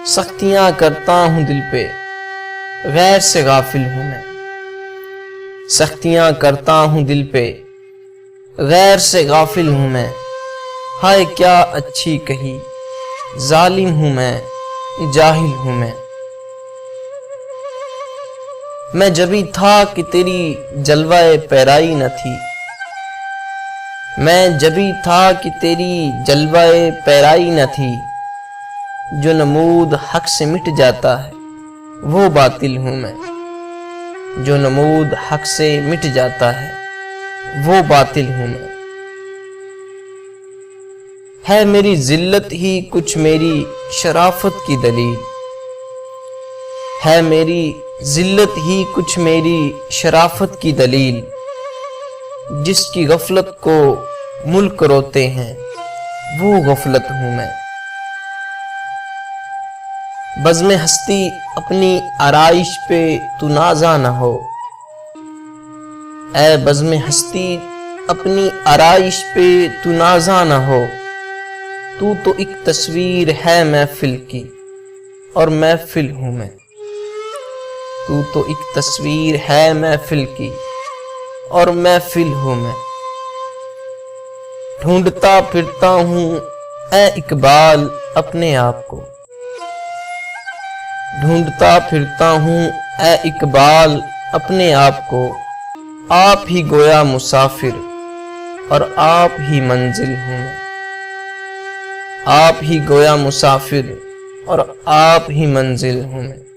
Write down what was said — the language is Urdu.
سختیاں کرتا ہوں دل پہ، غیر سے غافل ہوں میں۔ سختیاں کرتا ہوں دل پہ، غیر سے غافل ہوں میں۔ ہائے کیا اچھی کہی، ظالم ہوں میں، جاہل ہوں میں جبھی تھا کہ تیری جلوہ پیرائی نہ تھی۔ میں جبھی تھا کہ تیری جلوہ پیرائی نہ تھی۔ جو نمود حق سے مٹ جاتا ہے وہ باطل ہوں میں۔ جو نمود حق سے مٹ جاتا ہے وہ باطل ہوں میں۔ ہے میری ذلت ہی کچھ میری شرافت کی دلیل۔ ہے میری ذلت ہی کچھ میری شرافت کی دلیل۔ جس کی غفلت کو ملک روتے ہیں وہ غفلت ہوں میں۔ بزم ہستی اپنی آرائش پہ تو نازاں نہ ہو۔ اے بزم ہستی اپنی آرائش پہ تو نازاں نہ ہو۔ تو تو ایک تصویر ہے محفل کی اور محفل ہوں میں۔ تو تو ایک تصویر ہے محفل کی اور محفل ہوں میں۔ ڈھونڈتا پھرتا ہوں اے اقبال اپنے آپ کو۔ ڈھونڈتا پھرتا ہوں اے اقبال اپنے آپ کو۔ آپ ہی گویا مسافر اور آپ ہی منزل ہوں میں۔ آپ ہی گویا مسافر اور آپ ہی منزل ہوں میں۔